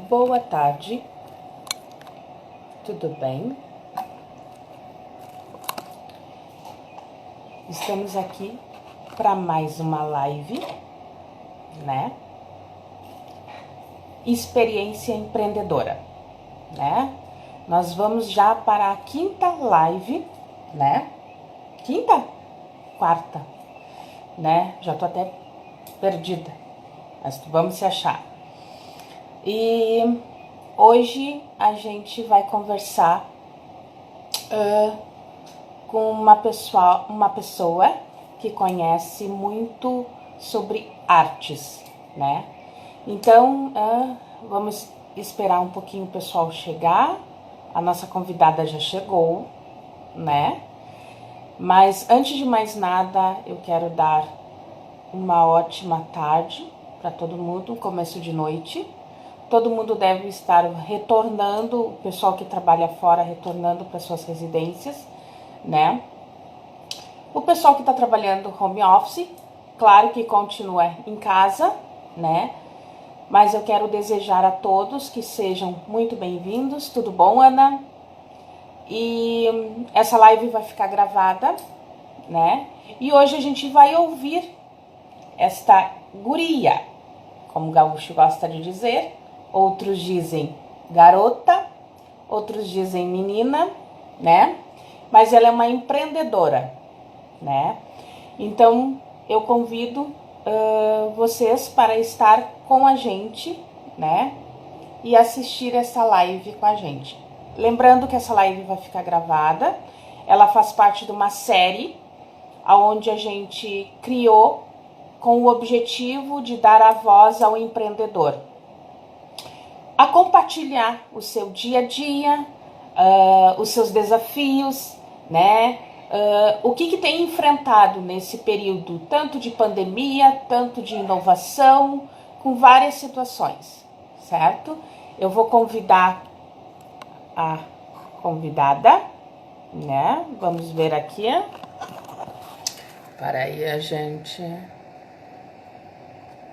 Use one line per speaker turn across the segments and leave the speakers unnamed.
Boa tarde, tudo bem? Estamos aqui para mais uma live, né? Experiência empreendedora, né? Nós vamos já para a quinta live, né? Quinta? Quarta, né? Já tô até perdida, mas vamos se achar. E hoje a gente vai conversar com uma pessoa que conhece muito sobre artes, né? Então, vamos esperar um pouquinho o pessoal chegar. A nossa convidada já chegou, né? Mas antes de mais nada, eu quero dar uma ótima tarde para todo mundo, começo de noite. Todo mundo deve estar retornando, o pessoal que trabalha fora retornando para suas residências, né? O pessoal que está trabalhando home office, claro que continua em casa, né? Mas eu quero desejar a todos que sejam muito bem-vindos. Tudo bom, Ana? E essa live vai ficar gravada, né? E hoje a gente vai ouvir esta guria, como o gaúcho gosta de dizer. Outros dizem garota, outros dizem menina, né? Mas ela é uma empreendedora, né? Então eu convido vocês para estar com a gente, né? E assistir essa live com a gente. Lembrando que essa live vai ficar gravada, ela faz parte de uma série onde a gente criou com o objetivo de dar a voz ao empreendedor, a compartilhar o seu dia a dia, os seus desafios, né? O que tem enfrentado nesse período, tanto de pandemia, tanto de inovação, com várias situações, certo? Eu vou convidar a convidada, né? Vamos ver aqui. Para aí, a gente.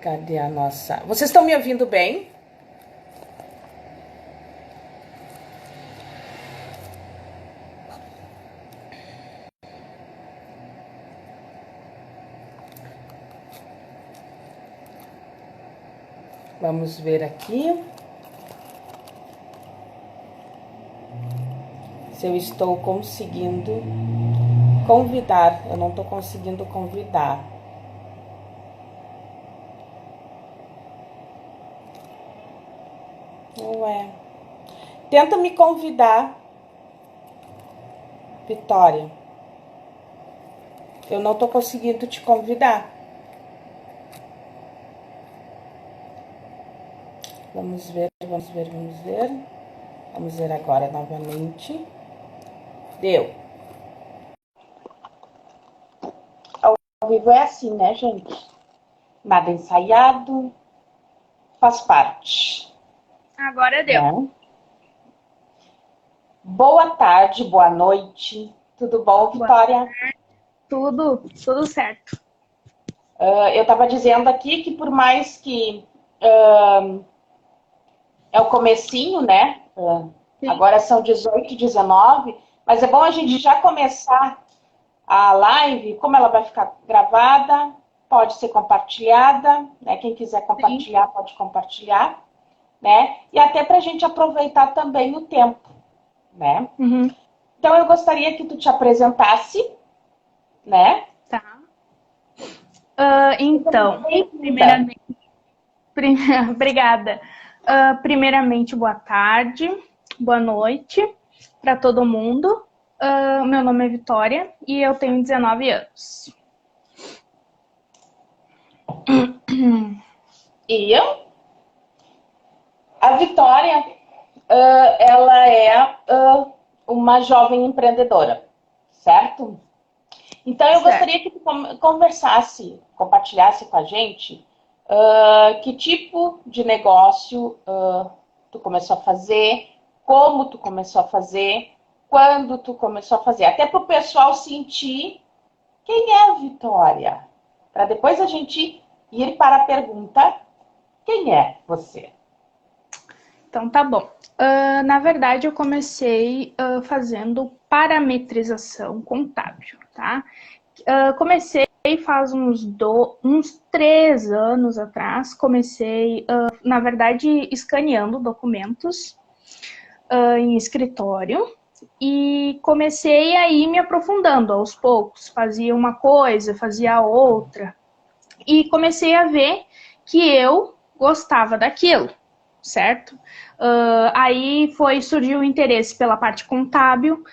Cadê a nossa? Vocês estão me ouvindo bem? Vamos ver aqui se eu estou conseguindo convidar. Eu não estou conseguindo convidar. Ué. Tenta me convidar, Vitória. Eu não estou conseguindo te convidar. Vamos ver, vamos ver, vamos ver. Vamos ver agora novamente. Deu. Ao vivo é assim, né, gente? Nada ensaiado, faz parte.
Agora deu.
Né? Boa tarde, boa noite. Tudo bom, Vitória?
Tudo certo.
Eu estava dizendo aqui que por mais que é o comecinho, né?
Sim,
Agora são 18, 19, mas é bom a gente já começar a live, como ela vai ficar gravada, pode ser compartilhada, né? Quem quiser
sim.
compartilhar, pode compartilhar, né? E até para a gente aproveitar também o tempo, né?
Uhum,
Então eu gostaria que tu te apresentasse, né?
tá.
Seja muito
Então,
bem-vinda.
primeiramente, obrigada. Primeiramente, boa tarde, boa noite para todo mundo. Meu nome é Vitória e eu tenho 19 anos.
E a Vitória, ela é uma jovem empreendedora, certo? Então eu
Certo.
gostaria que tu conversasse, compartilhasse com a gente que tipo de negócio tu começou a fazer, como tu começou a fazer, quando tu começou a fazer, até para o pessoal sentir quem é a Vitória, para depois a gente ir para a pergunta, quem é você?
Então tá bom. Na verdade, eu comecei fazendo parametrização contábil, tá? Comecei faz uns 3 anos atrás. Comecei, na verdade, escaneando documentos em escritório e comecei a ir me aprofundando aos poucos. Fazia uma coisa, fazia outra e comecei a ver que eu gostava daquilo, certo? Aí surgiu o interesse pela parte contábil,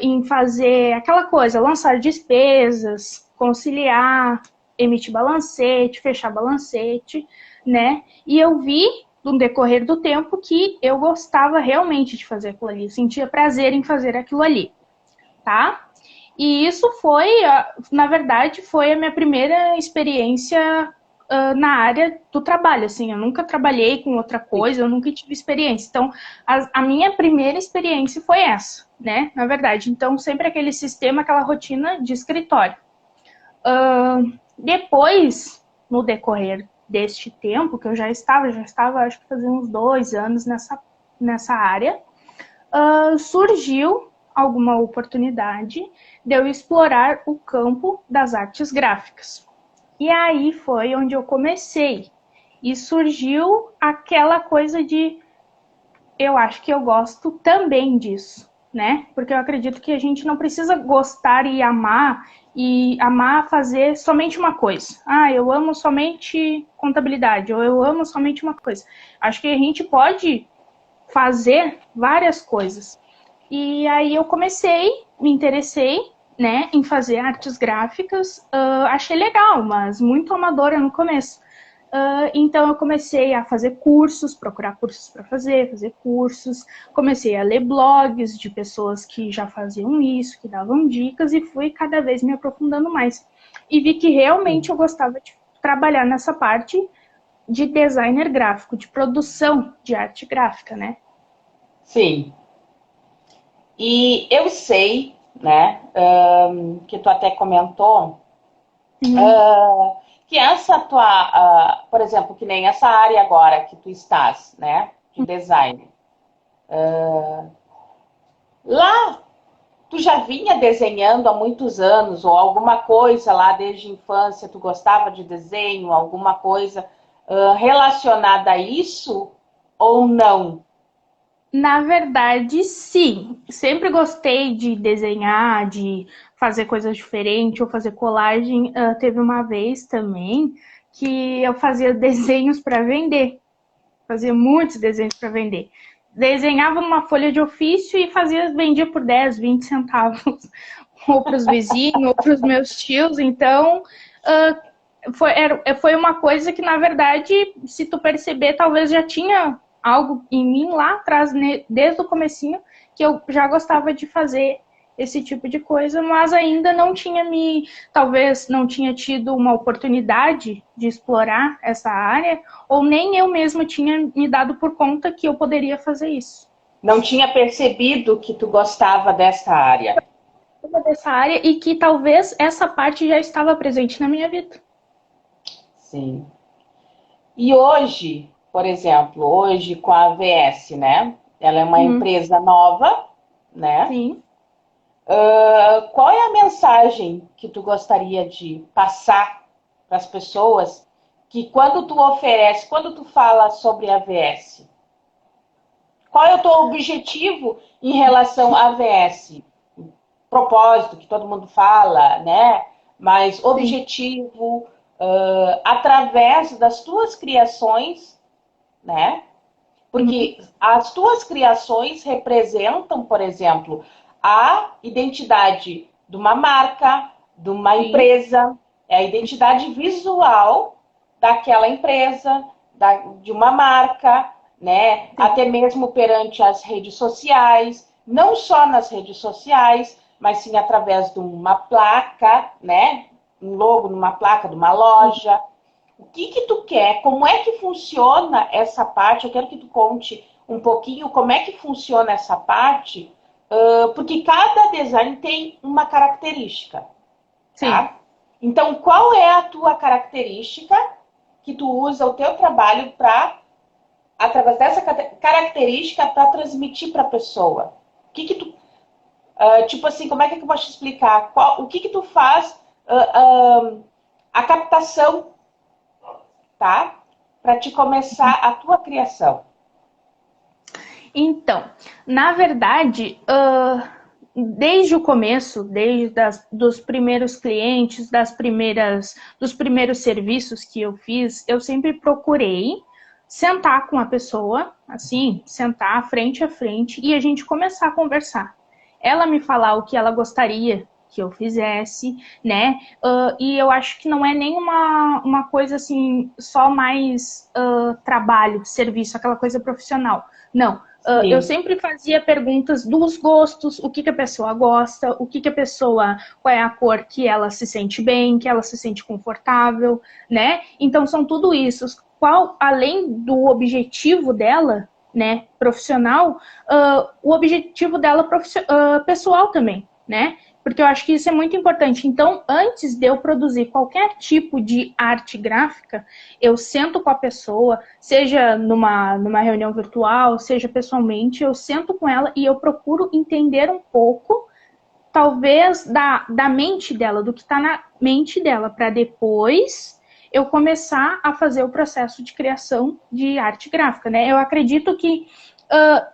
em fazer aquela coisa, lançar despesas, conciliar, emitir balancete, fechar balancete, né? E eu vi, no decorrer do tempo, que eu gostava realmente de fazer aquilo ali, sentia prazer em fazer aquilo ali, tá? E isso foi, na verdade, foi a minha primeira experiência na área do trabalho, assim, eu nunca trabalhei com outra coisa, eu nunca tive experiência. Então, a minha primeira experiência foi essa, né, na verdade. Então, sempre aquele sistema, aquela rotina de escritório. Depois, no decorrer deste tempo, que eu já estava, acho que fazia uns 2 anos nessa área, surgiu alguma oportunidade de eu explorar o campo das artes gráficas. E aí foi onde eu comecei. E surgiu aquela coisa de eu acho que eu gosto também disso, né? Porque eu acredito que a gente não precisa gostar e amar fazer somente uma coisa. Ah, eu amo somente contabilidade, ou eu amo somente uma coisa. Acho que a gente pode fazer várias coisas. E aí eu me interessei, né, em fazer artes gráficas. Achei legal, mas muito amadora no começo. Então eu comecei a fazer cursos, procurar cursos para fazer cursos, comecei a ler blogs de pessoas que já faziam isso, que davam dicas, e fui cada vez me aprofundando mais. E vi que realmente eu gostava de trabalhar nessa parte de designer gráfico, de produção de arte gráfica, né?
Sim. E eu sei, né, que tu até comentou, que essa tua, por exemplo, que nem essa área agora que tu estás, né, de design. Lá, tu já vinha desenhando há muitos anos, ou alguma coisa lá desde a infância, tu gostava de desenho, alguma coisa relacionada a isso, ou não?
Na verdade, sim. Sempre gostei de desenhar, de fazer coisas diferentes ou fazer colagem. Teve uma vez também que eu fazia desenhos para vender. Fazia muitos desenhos para vender. Desenhava numa folha de ofício e vendia por 10, 20 centavos. Ou para os vizinhos, ou para os meus tios. Então, foi uma coisa que, na verdade, se tu perceber, talvez já tinha algo em mim lá atrás, desde o comecinho, que eu já gostava de fazer esse tipo de coisa, mas ainda talvez não tinha tido uma oportunidade de explorar essa área, ou nem eu mesma tinha me dado por conta que eu poderia fazer isso.
Não tinha percebido que tu gostava dessa área.
Dessa área e que talvez essa parte já estava presente na minha vida.
Sim. E hoje, por exemplo, hoje com a AVS, né? Ela é uma empresa nova, né?
Sim.
Qual é a mensagem que tu gostaria de passar para as pessoas que quando tu oferece, quando tu fala sobre a AVS, qual é o teu objetivo em relação à AVS? Propósito, que todo mundo fala, né? Mas objetivo, através das tuas criações, né? Porque as tuas criações representam, por exemplo, a identidade de uma marca, de uma empresa, é a identidade visual daquela empresa, de uma marca, né? Até mesmo perante as redes sociais, não só nas redes sociais, mas sim através de uma placa, né? Um logo numa placa de uma loja. O que tu quer? Como é que funciona essa parte? Eu quero que tu conte um pouquinho como é que funciona essa parte, porque cada design tem uma característica, tá?
Sim.
Então, qual é a tua característica que tu usa o teu trabalho para através dessa característica para transmitir para a pessoa? O que que tu, tipo assim, como é que eu posso te explicar? O que que tu faz a captação, tá? Para te começar a tua criação.
Então, na verdade, desde o começo, dos primeiros clientes, dos primeiros serviços que eu fiz, eu sempre procurei sentar com a pessoa, assim, sentar frente a frente e a gente começar a conversar. Ela me falar o que ela gostaria que eu fizesse, né? E eu acho que não é nem uma coisa assim, só mais trabalho, serviço, aquela coisa profissional. Não. Eu
Sim.
sempre fazia perguntas dos gostos, o que, que a pessoa gosta, o que, que a pessoa, qual é a cor que ela se sente bem, que ela se sente confortável, né? Então são tudo isso. Qual, além do objetivo dela, né, profissional, o objetivo dela pessoal também, né? Porque eu acho que isso é muito importante. Então, antes de eu produzir qualquer tipo de arte gráfica, eu sento com a pessoa, seja numa reunião virtual, seja pessoalmente, eu sento com ela e eu procuro entender um pouco, talvez, da mente dela, do que está na mente dela, para depois eu começar a fazer o processo de criação de arte gráfica, né? Eu acredito que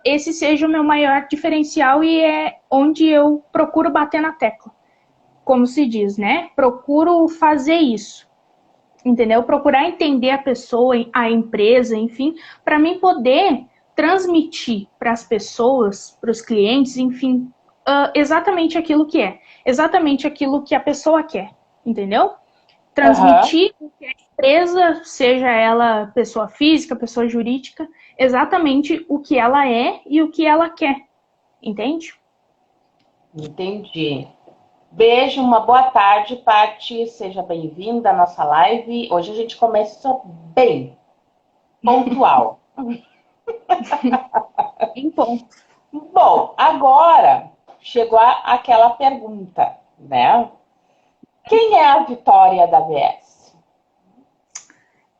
esse seja o meu maior diferencial e é onde eu procuro bater na tecla, como se diz, né? Procuro fazer isso, entendeu? Procurar entender a pessoa, a empresa, enfim, para mim poder transmitir para as pessoas, para os clientes, enfim, exatamente aquilo que é, exatamente aquilo que a pessoa quer, entendeu?
Aham.
Transmitir o que a empresa, seja ela pessoa física, pessoa jurídica, exatamente o que ela é e o que ela quer, entende?
Entendi. Beijo, uma boa tarde, Pati. Seja bem-vinda à nossa live. Hoje a gente começa bem, pontual.
Em ponto.
Bom, agora chegou aquela pergunta, né? Quem é a Vitória da VS?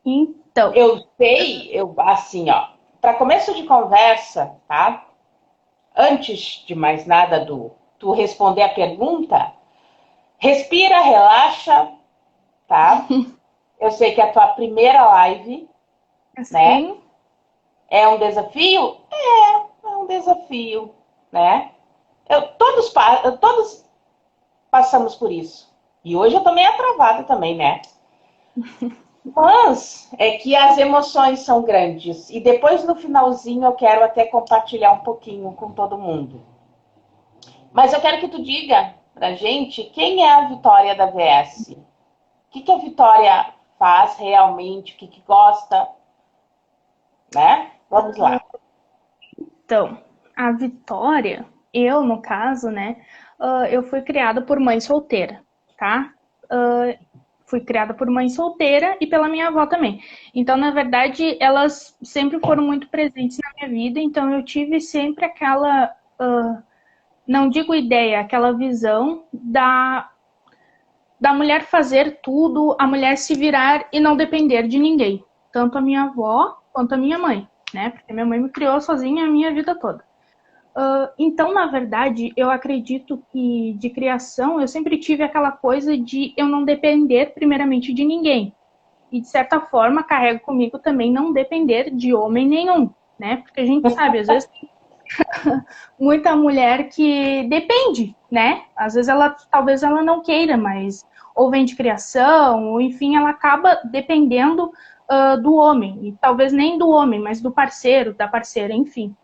Então,
Eu sei, assim, ó, para começo de conversa, tá? Antes de mais nada tu responder a pergunta, respira, relaxa, tá? Eu sei que é a tua primeira live, né?
assim,
É um desafio? É um desafio, né? Todos passamos por isso. E hoje eu tô meio travada também, né? Mas é que as emoções são grandes. E depois, no finalzinho, eu quero até compartilhar um pouquinho com todo mundo. Mas eu quero que tu diga pra gente quem é a Vitória da VS. O que a Vitória faz realmente, o que gosta, né? Vamos lá.
então, a Vitória, eu, no caso, né, eu fui criada por mãe solteira, tá? Fui criada por mãe solteira e pela minha avó também. Então, na verdade, elas sempre foram muito presentes na minha vida, então eu tive sempre aquela, não digo ideia, aquela visão da mulher fazer tudo, a mulher se virar e não depender de ninguém. Tanto a minha avó quanto a minha mãe, né? Porque minha mãe me criou sozinha a minha vida toda. Então, na verdade, eu acredito que de criação eu sempre tive aquela coisa de eu não depender primeiramente de ninguém. E, de certa forma, carrego comigo também não depender de homem nenhum, né? Porque a gente sabe, às vezes, muita mulher que depende, né? Às vezes talvez ela não queira, mas ou vem de criação, ou enfim, ela acaba dependendo do homem. E talvez nem do homem, mas do parceiro, da parceira, enfim.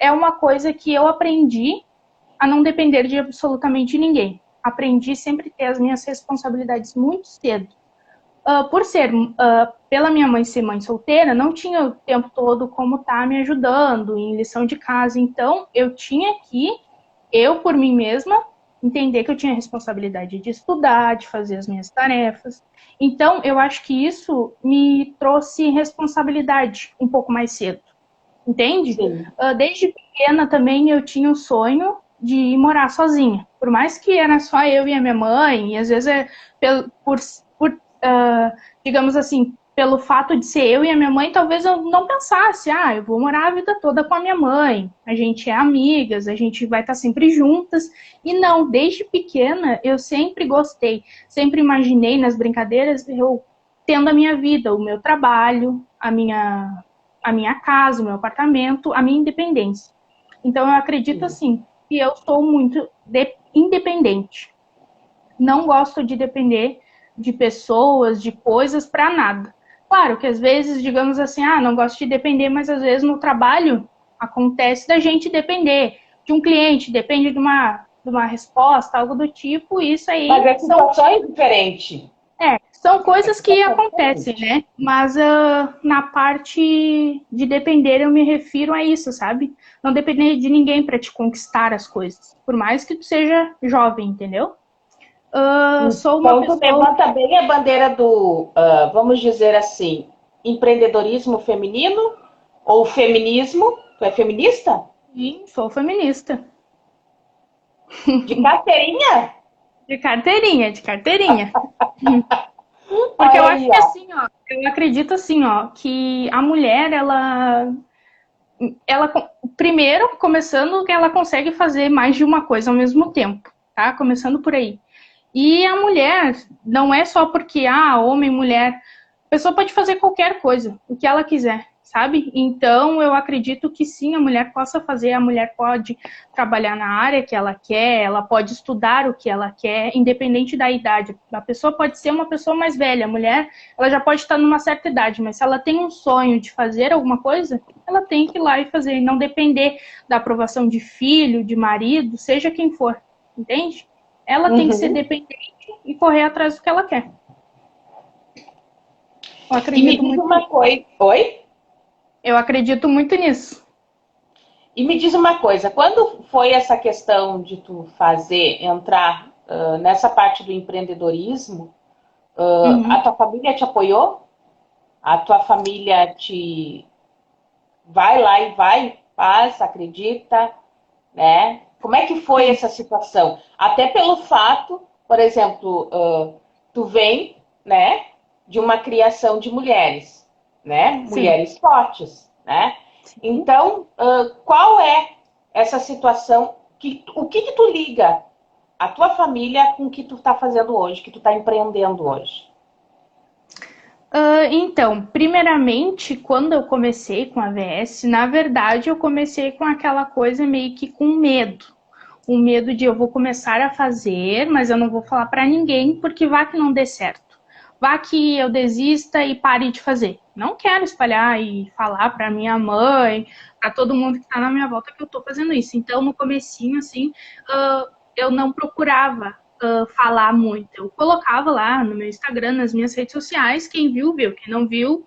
É uma coisa que eu aprendi a não depender de absolutamente ninguém. Aprendi sempre a ter as minhas responsabilidades muito cedo. Por ser, pela minha mãe ser mãe solteira, não tinha o tempo todo como tá me ajudando em lição de casa. Então, eu tinha que, eu por mim mesma, entender que eu tinha a responsabilidade de estudar, de fazer as minhas tarefas. Então, eu acho que isso me trouxe responsabilidade um pouco mais cedo, entende?
Sim.
Desde pequena também eu tinha o sonho de ir morar sozinha. Por mais que era só eu e a minha mãe, e às vezes por digamos assim, pelo fato de ser eu e a minha mãe, talvez eu não pensasse, eu vou morar a vida toda com a minha mãe, a gente é amigas, a gente vai estar sempre juntas. E não, desde pequena eu sempre gostei, sempre imaginei nas brincadeiras eu tendo a minha vida, o meu trabalho, a minha casa, o meu apartamento, a minha independência. Então eu acredito
Sim.
assim, que eu sou muito independente. Não gosto de depender de pessoas, de coisas para nada. Claro que às vezes, digamos assim, não gosto de depender, mas às vezes no trabalho acontece da gente depender de um cliente, depende de uma resposta, algo do tipo, isso
Mas
aí
é situações diferentes.
são
É
coisas que
situação
acontecem,
diferente.
né? Mas na parte de depender, eu me refiro a isso, sabe? Não depender de ninguém para te conquistar as coisas, por mais que tu seja jovem, entendeu? Sou uma
Então, tu
pessoa.
levanta bem a bandeira do, vamos dizer assim, empreendedorismo feminino ou feminismo. Tu é feminista?
Sim, sou feminista.
De carteirinha?
De carteirinha, de carteirinha. Porque eu
Olha
acho
aí,
que
ó.
assim, ó, eu acredito assim, ó, que a mulher, ela primeiro, começando, que ela consegue fazer mais de uma coisa ao mesmo tempo, tá? Começando por aí. E a mulher, não é só porque, homem, mulher, a pessoa pode fazer qualquer coisa, o que ela quiser, sabe? Então, eu acredito que sim, a mulher possa fazer, a mulher pode trabalhar na área que ela quer, ela pode estudar o que ela quer, independente da idade. A pessoa pode ser uma pessoa mais velha, a mulher, ela já pode estar numa certa idade, mas se ela tem um sonho de fazer alguma coisa, ela tem que ir lá e fazer, e não depender da aprovação de filho, de marido, seja quem for, entende? Ela tem que ser
Uhum.
dependente e correr atrás do que ela quer. Eu
E me
acredito
diz
muito
uma
nisso.
coisa. Oi?
Eu acredito muito nisso.
E me diz uma coisa, quando foi essa questão de tu fazer, entrar nessa parte do empreendedorismo, a
Uhum.
tua família te apoiou? A tua família te vai lá e vai, faz, acredita, né? Como é que foi
Sim,
essa situação? Até pelo fato, por exemplo, tu vem, né, de uma criação de mulheres, né?
sim,
Mulheres fortes, né?
sim.
Então, qual é essa situação? O que tu liga a tua família com o que tu está fazendo hoje, que tu está empreendendo hoje?
Então, primeiramente, quando eu comecei com a VS, na verdade, eu comecei com aquela coisa meio que com medo. O medo de eu vou começar a fazer, mas eu não vou falar para ninguém, porque vá que não dê certo. Vá que eu desista e pare de fazer. Não quero espalhar e falar para minha mãe, para todo mundo que está na minha volta que eu estou fazendo isso. Então, no comecinho, assim, eu não procurava falar muito. Eu colocava lá no meu Instagram, nas minhas redes sociais, quem viu, viu, quem não viu.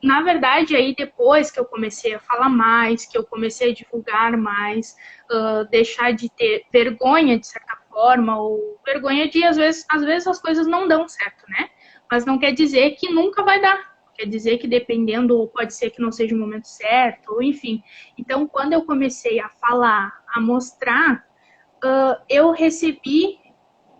Na verdade, aí depois que eu comecei a falar mais, que eu comecei a divulgar mais, deixar de ter vergonha de certa forma, ou vergonha de às vezes as coisas não dão certo, né? Mas não quer dizer que nunca vai dar. Quer dizer que dependendo, pode ser que não seja o momento certo, ou enfim. Então, quando eu comecei a falar, a mostrar, eu recebi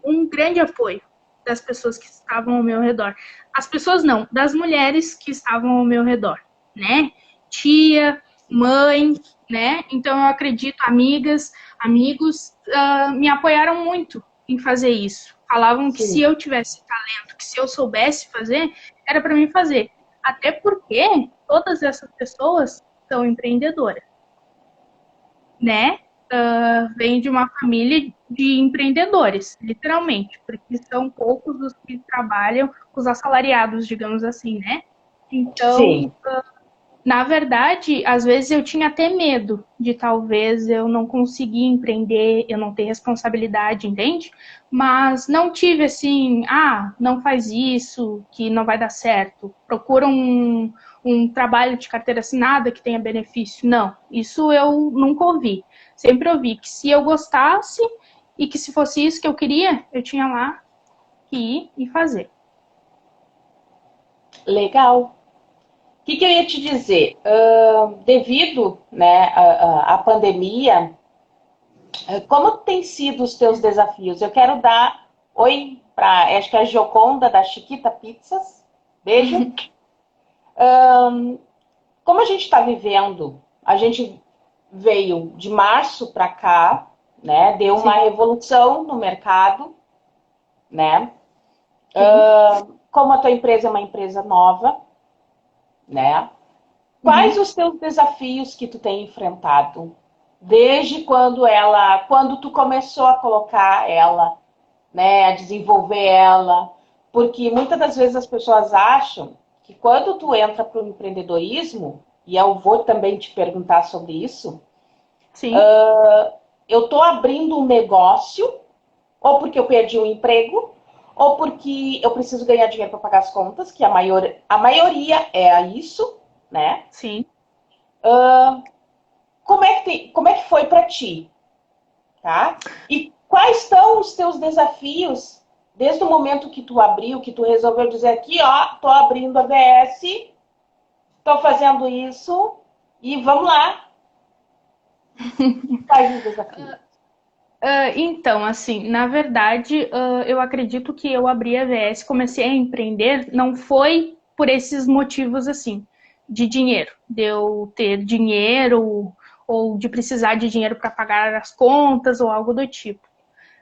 um grande apoio das pessoas que estavam ao meu redor. As pessoas não, das mulheres que estavam ao meu redor, né? Tia, mãe, né? Então eu acredito, amigas, amigos, me apoiaram muito em fazer isso. Falavam que se
Sim.
eu tivesse talento, que se eu soubesse fazer, era para mim fazer. Até porque todas essas pessoas são empreendedoras, né? Vem de uma família de empreendedores, literalmente, porque são poucos os que trabalham, os assalariados, digamos assim, né? Então,
Sim.
na verdade, às vezes eu tinha até medo de talvez eu não conseguir empreender, eu não ter responsabilidade, entende? Mas não tive assim, não faz isso, que não vai dar certo. Procura um trabalho de carteira assinada que tenha benefício. Não, isso eu nunca ouvi. Sempre ouvi que se eu gostasse e que se fosse isso que eu queria, eu tinha lá que ir e fazer.
Legal. Que eu ia te dizer? Devido, né, à pandemia, como tem sido os teus desafios? Eu quero dar oi para, acho que é a Gioconda da Chiquita Pizzas. Beijo. Como a gente está vivendo, a gente veio de março para cá, né? Deu uma revolução no mercado, né? Como a tua empresa é uma empresa nova, né? Quais os teus desafios que tu tem enfrentado desde quando tu começou a colocar ela, né, a desenvolver ela? Porque muitas das vezes as pessoas acham que quando tu entra para o empreendedorismo, e eu vou também te perguntar sobre isso,
Sim.
eu estou abrindo um negócio, ou porque eu perdi um emprego, ou porque eu preciso ganhar dinheiro para pagar as contas, que a maioria é isso, né?
Sim.
Como é que foi para ti, tá? E quais são os teus desafios desde o momento que tu abriu, que tu resolveu dizer aqui, ó, tô abrindo a VS, tô fazendo isso e vamos lá. Quais os desafios?
Então, assim, na verdade, eu acredito que eu abri a VS, comecei a empreender, não foi por esses motivos, assim, de dinheiro, de eu ter dinheiro ou de precisar de dinheiro para pagar as contas ou algo do tipo,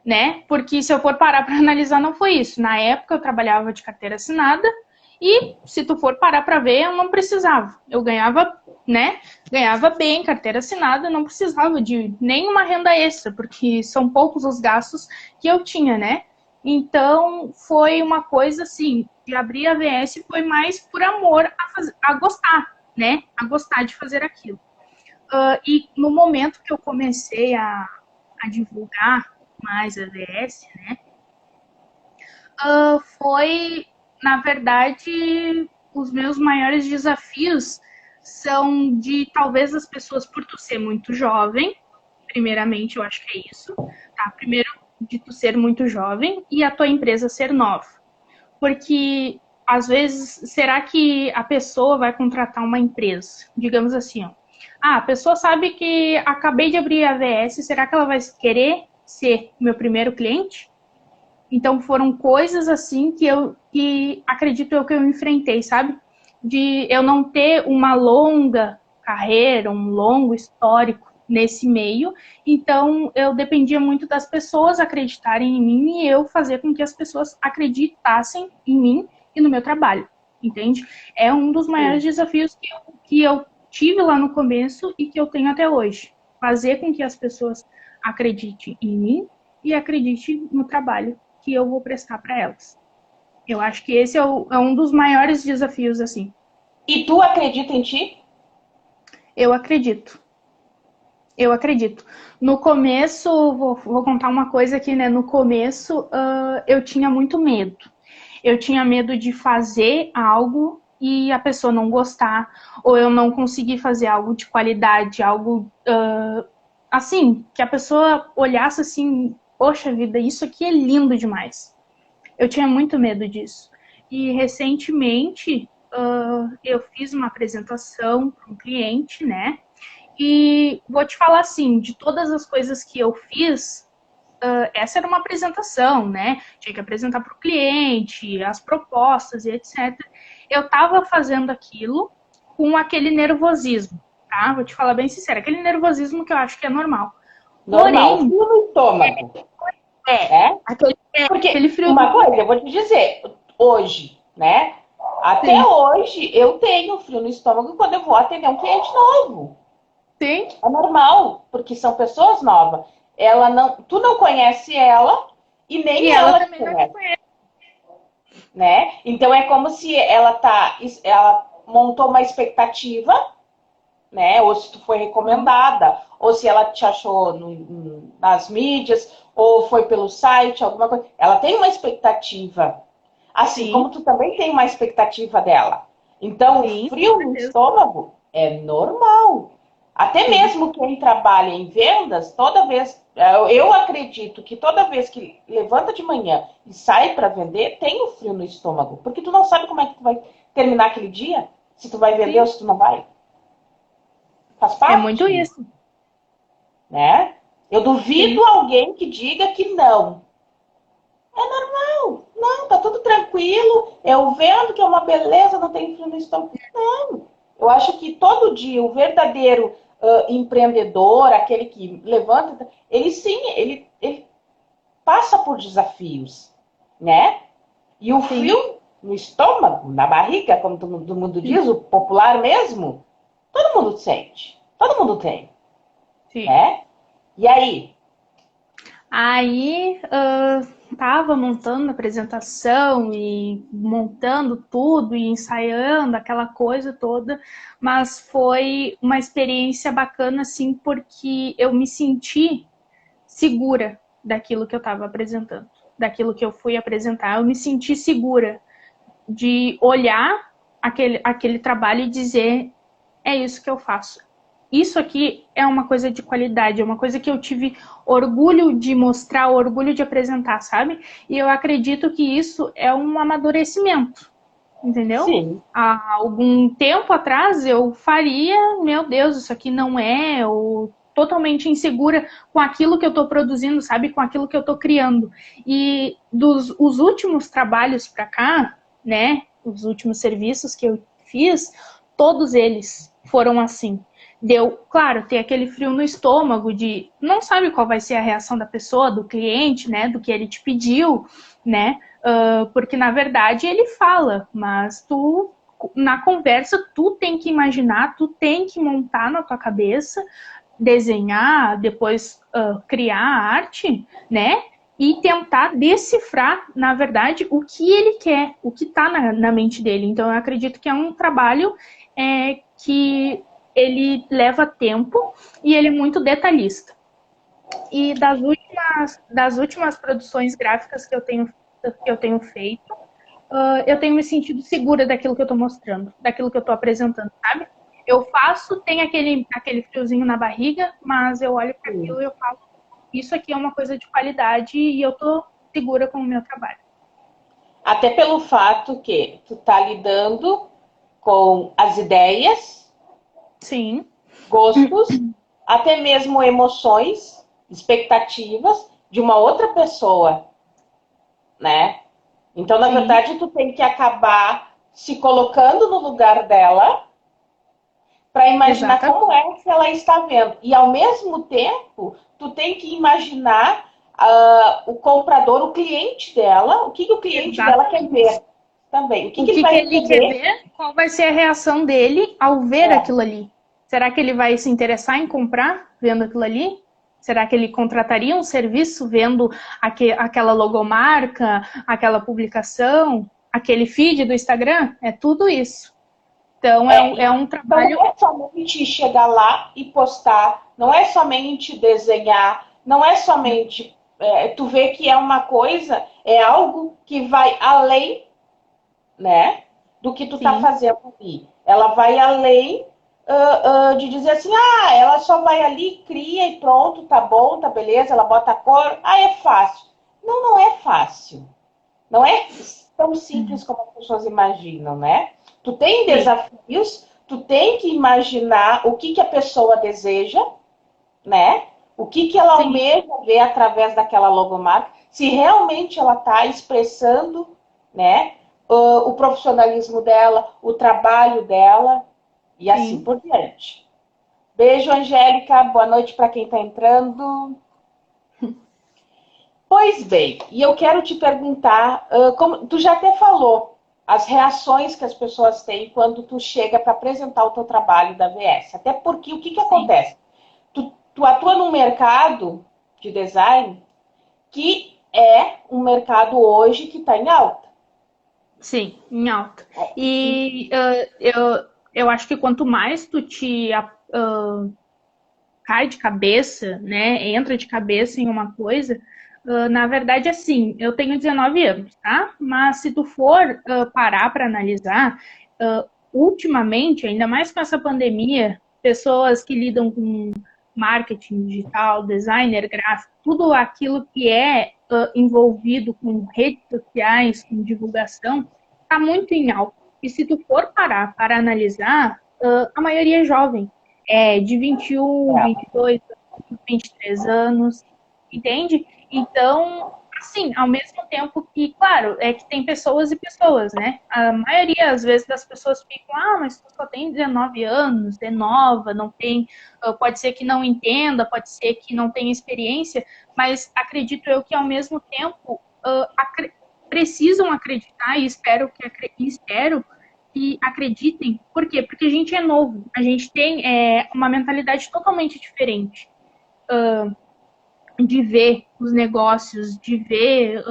né? Porque se eu for parar para analisar, não foi isso. Na época eu trabalhava de carteira assinada e se tu for parar para ver, eu não precisava. Eu ganhava, né? Ganhava bem, carteira assinada, não precisava de nenhuma renda extra, porque são poucos os gastos que eu tinha, né? Então foi uma coisa assim, de abrir a VS foi mais por amor a gostar, né? A gostar de fazer aquilo. E no momento que eu comecei a divulgar mais a VS, né? Foi, na verdade, os meus maiores desafios são de talvez as pessoas por tu ser muito jovem, primeiramente eu acho que é isso, tá? Primeiro de tu ser muito jovem e a tua empresa ser nova. Porque às vezes, será que a pessoa vai contratar uma empresa? Digamos assim, ó. Ah, a pessoa sabe que acabei de abrir a AVS, será que ela vai querer ser meu primeiro cliente? Então foram coisas assim que acredito eu que eu enfrentei, sabe? De eu não ter uma longa carreira, um longo histórico nesse meio, então eu dependia muito das pessoas acreditarem em mim e eu fazer com que as pessoas acreditassem em mim e no meu trabalho, entende? É um dos maiores desafios que eu tive lá no começo e que eu tenho até hoje. Fazer com que as pessoas acreditem em mim e acreditem no trabalho que eu vou prestar para elas. Eu acho que esse é um dos maiores desafios, assim.
E tu acredita em ti?
Eu acredito. Eu acredito. No começo, vou contar uma coisa aqui, né? No começo, eu tinha muito medo. Eu tinha medo de fazer algo e a pessoa não gostar, ou eu não conseguir fazer algo de qualidade, algo assim, que a pessoa olhasse assim, poxa vida, isso aqui é lindo demais. Eu tinha muito medo disso. E recentemente eu fiz uma apresentação para um cliente, né? E vou te falar assim, de todas as coisas que eu fiz, essa era uma apresentação, né? Tinha que apresentar para o cliente, as propostas e etc. Eu estava fazendo aquilo com aquele nervosismo, tá? Vou te falar bem sincera, aquele nervosismo que eu acho que é normal.
Normal,
Porém,
frio no estômago,
é,
né? Porque
aquele frio
uma coisa, eu vou te dizer, hoje, né? Até
sim,
hoje eu tenho frio no estômago quando eu vou atender um cliente novo.
sim,
É normal, porque são pessoas novas. Tu não conhece ela e
e
nem
ela
ela te
também não me
conhece,
conhece.
né? Então é como se ela montou uma expectativa, né? Ou se tu foi recomendada, ou se ela te achou nas mídias, ou foi pelo site, alguma coisa. Ela tem uma expectativa, assim como
Sim,
tu também tem uma expectativa dela. Então, o
sim, com
frio no
certeza.
estômago é normal. Até
Sim,
mesmo quem trabalha em vendas, toda vez, eu acredito que toda vez que levanta de manhã e sai para vender, tem o frio no estômago, porque tu não sabe como é que tu vai terminar aquele dia, se tu vai vender ou
sim.
se tu não vai. Faz
É muito
parte,
isso.
né? Eu duvido
Sim,
alguém que diga que não. É normal. Não, tá tudo tranquilo, eu vendo que é uma beleza, não tem frio no estômago. Não, eu acho que todo dia o verdadeiro empreendedor, aquele que levanta, ele sim, ele passa por desafios, né? E o
Sim,
frio no estômago, na barriga, como todo mundo diz, o popular mesmo, todo mundo sente, todo mundo tem,
sim.
né? E aí?
Aí, tava montando a apresentação e montando tudo e ensaiando aquela coisa toda, mas foi uma experiência bacana, assim, porque eu me senti segura daquilo que eu estava apresentando, daquilo que eu fui apresentar. Eu me senti segura de olhar aquele trabalho e dizer: é isso que eu faço. Isso aqui é uma coisa de qualidade, é uma coisa que eu tive orgulho de mostrar, orgulho de apresentar, sabe? E eu acredito que isso é um amadurecimento, entendeu?
Sim,
Há algum tempo atrás eu faria, meu Deus, isso aqui não é, ou totalmente insegura com aquilo que eu estou produzindo, sabe? Com aquilo que eu estou criando. E dos os últimos trabalhos para cá, né? Os últimos serviços que eu fiz, todos eles foram assim. Deu, claro, tem aquele frio no estômago de não sabe qual vai ser a reação da pessoa, do cliente, né? Do que ele te pediu, né? Porque na verdade ele fala, mas tu na conversa tu tem que imaginar, tu tem que montar na tua cabeça, desenhar, depois criar a arte, né? E tentar decifrar, na verdade, o que ele quer, o que está na mente dele. Então, eu acredito que é um trabalho que ele leva tempo e ele é muito detalhista. E das últimas produções gráficas que eu tenho feito, eu tenho me sentido segura daquilo que eu estou mostrando, daquilo que eu estou apresentando, sabe? Eu faço, tem aquele friozinho na barriga, mas eu olho para
sim.
aquilo e eu falo, isso aqui é uma coisa de qualidade e eu estou segura com o meu trabalho.
Até pelo fato que tu tá lidando com as ideias,
Sim,
gostos, até mesmo emoções, expectativas de uma outra pessoa, né? Então, na
sim,
verdade, tu tem que acabar se colocando no lugar dela para imaginar como
exatamente.
é que ela está vendo. E ao mesmo tempo, tu tem que imaginar o comprador, o cliente dela, o que o cliente dela quer
Exatamente.
ver também. O que
O
ele
que, que
vai
ele quer
entender?
ver? Qual vai ser a reação dele ao ver
É,
aquilo ali? Será que ele vai se interessar em comprar vendo aquilo ali? Será que ele contrataria um serviço vendo aquela logomarca, aquela publicação, aquele feed do Instagram? É tudo isso. Então, é um
então
trabalho.
não é somente chegar lá e postar, não é somente desenhar, não é somente tu vê que é uma coisa, é algo que vai além, né, do que tu tá
Sim,
fazendo ali. Ela vai além de dizer assim, ela só vai ali, cria e pronto, tá bom, tá beleza, ela bota a cor, é fácil. Não, não é fácil. Não é tão simples como as pessoas imaginam, né? Tu tem
sim,
desafios, tu tem que imaginar o que, que a pessoa deseja, né? O que, que ela
sim,
almeja ver através daquela logomarca, se realmente ela está expressando, né, o profissionalismo dela, o trabalho dela e assim
sim.
por diante. Beijo, Angélica. Boa noite para quem está entrando. Pois bem, e eu quero te perguntar, como tu já até falou, as reações que as pessoas têm quando tu chega para apresentar o teu trabalho da VS. Até porque o que, que
Sim.
acontece? Tu atua num mercado de design que é um mercado hoje que está em alta.
Sim, em alta.
E,
E eu acho que quanto mais tu cai de cabeça, né? Entra de cabeça em uma coisa. Na verdade, assim, eu tenho 19 anos, tá? Mas se tu for parar para analisar, ultimamente, ainda mais com essa pandemia, pessoas que lidam com marketing digital, designer gráfico, tudo aquilo que é envolvido com redes sociais, com divulgação, está muito em alta. E se tu for parar para analisar, a maioria é jovem, de 21,
é,
22, 23 anos, entende? Então, Assim, ao mesmo tempo que, claro, é que tem pessoas e pessoas, né? A maioria, às vezes, das pessoas ficam, mas tu só tem 19 anos, é nova, não tem, pode ser que não entenda, pode ser que não tenha experiência, mas acredito eu que, ao mesmo tempo, precisam acreditar e espero que acreditem. Por quê? Porque a gente é novo, a gente tem uma mentalidade totalmente diferente de ver os negócios, de ver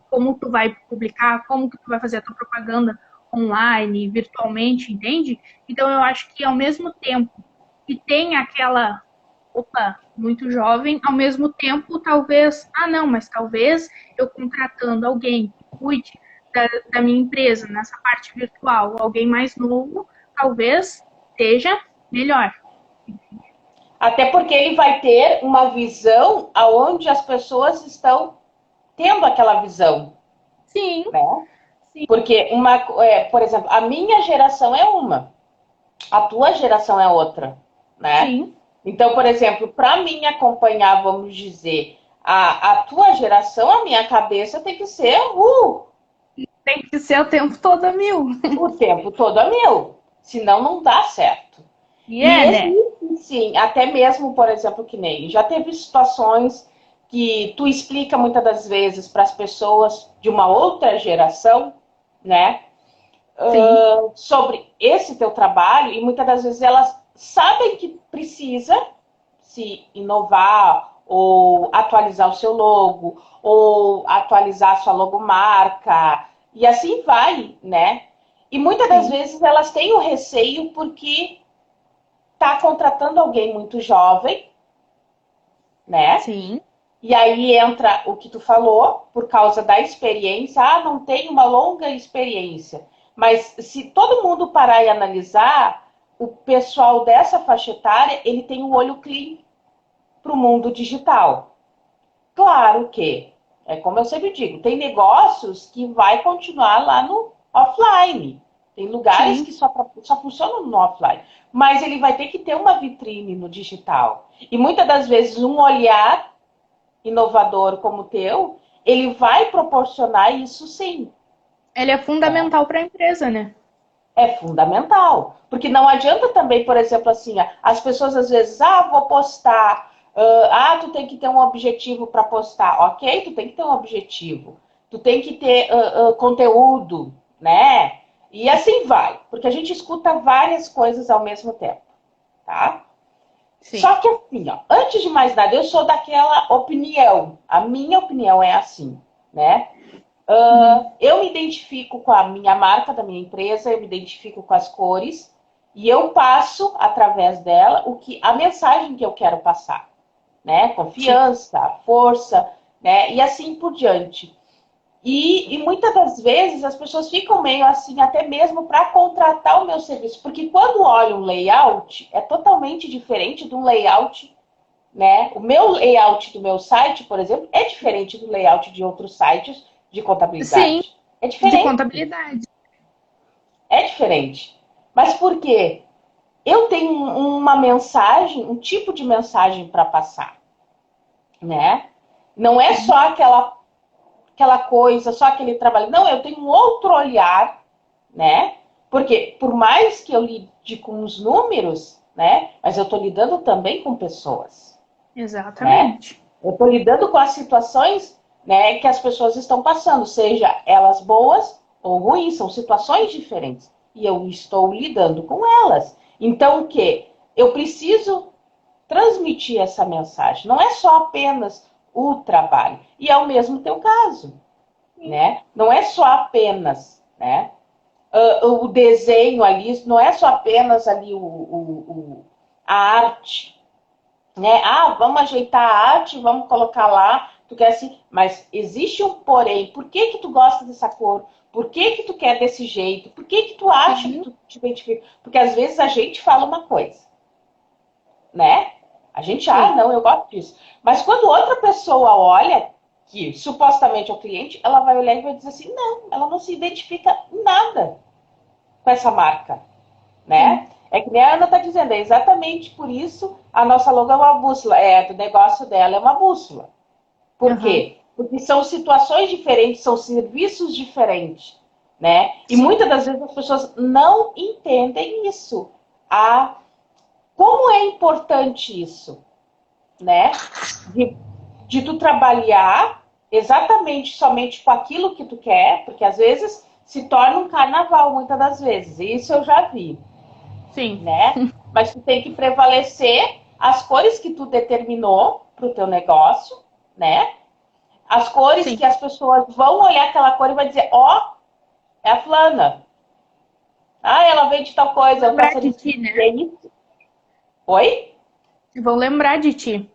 como tu vai publicar, como que tu vai fazer a tua propaganda online, virtualmente, entende? Então eu acho que ao mesmo tempo que tem aquela muito jovem, ao mesmo tempo talvez, não, mas talvez eu contratando alguém que cuide da minha empresa nessa parte virtual, alguém mais novo, talvez seja melhor.
Até porque ele vai ter uma visão aonde as pessoas estão tendo aquela visão,
Sim,
né?
sim,
Porque, por exemplo, a minha geração é uma, a tua geração é outra, né?
sim.
Então, por exemplo, para mim acompanhar, vamos dizer, a tua geração, a minha cabeça tem que ser
Tem que ser o tempo todo a mil.
o tempo todo a mil, senão não dá certo.
E
E
é, né?
existe, sim, até mesmo, por exemplo, que nem já teve situações que tu explica muitas das vezes para as pessoas de uma outra geração, né,
Sim,
sobre esse teu trabalho, e muitas das vezes elas sabem que precisa se inovar ou atualizar o seu logo ou atualizar a sua logomarca e assim vai, né? E muitas das
sim,
vezes elas têm o receio porque tá contratando alguém muito jovem, né?
sim.
E aí entra o que tu falou, por causa da experiência. Não tem uma longa experiência. Mas se todo mundo parar e analisar, o pessoal dessa faixa etária, ele tem um olho clean para o mundo digital. Claro que, é como eu sempre digo, tem negócios que vai continuar lá no offline. Tem lugares
Sim,
que só funcionam no offline. Mas ele vai ter que ter uma vitrine no digital. E muitas das vezes um olhar inovador como o teu, ele vai proporcionar isso sim.
ele é
Né?
fundamental para a empresa, né?
É fundamental. Porque não adianta também, por exemplo, assim, as pessoas às vezes, vou postar, tu tem que ter um objetivo para postar. Ok, tu tem que ter um objetivo. Tu tem que ter conteúdo, né? E assim vai. Porque a gente escuta várias coisas ao mesmo tempo, tá?
Sim.
Só que assim, antes de mais nada, eu sou daquela opinião. A minha opinião é assim, né?
Uhum.
Eu me identifico com a minha marca da minha empresa, eu me identifico com as cores e eu passo através dela a mensagem que eu quero passar, né?
Sim.
Confiança, força, né? E assim por diante. E muitas das vezes as pessoas ficam meio assim, até mesmo para contratar o meu serviço, porque quando olham um layout, é totalmente diferente de um layout, né? O meu layout do meu site, por exemplo, é diferente do layout de outros sites de
Sim,
contabilidade. É
de
diferente,
contabilidade.
é diferente. Mas por quê? Eu tenho uma mensagem, um tipo de mensagem para passar, né? Não é
Sim.
só aquela coisa, só aquele trabalho. Não, eu tenho um outro olhar, né? Porque por mais que eu lide com os números, né? Mas eu estou lidando também com pessoas, né?
Exatamente.
Eu estou lidando com as situações, né, que as pessoas estão passando, seja elas boas ou ruins, são situações diferentes. E eu estou lidando com elas. Então, o que? Eu preciso transmitir essa mensagem. Não é só apenas o trabalho. E é o mesmo teu caso,
Sim.
né? Não é só apenas, né? O desenho ali, não é só apenas ali a arte, né? Vamos ajeitar a arte, vamos colocar lá, tu quer assim, mas existe um porém. Por que que tu gosta dessa cor? Por que que tu quer desse jeito? Por que que tu acha que
Sim.
tu te identifica? Porque às vezes a gente fala uma coisa, né? A gente,
Sim.
não, eu gosto disso. Mas quando outra pessoa olha, que supostamente é o cliente, ela vai olhar e vai dizer assim, não, ela não se identifica em nada com essa marca, né?
Sim.
É que nem a Ana está dizendo, é exatamente por isso a nossa logo é uma bússola, do negócio dela é uma bússola. Por
Aham.
quê? Porque são situações diferentes, são serviços diferentes, né? E muitas das vezes as pessoas não entendem isso. Como é importante isso, né? De, de tu trabalhar exatamente somente com aquilo que tu quer, porque às vezes se torna um carnaval, muitas das vezes. Isso eu já vi,
Sim.
né? Mas tu tem que prevalecer as cores que tu determinou para o teu negócio, né? As cores
Sim.
que as pessoas vão olhar aquela cor e vai dizer, ó, oh, é a fulana. Ah, ela vende tal coisa, eu
Lembrar
faço
de
isso.
ti,
E
né?
é isso. Oi?
Vão lembrar de ti.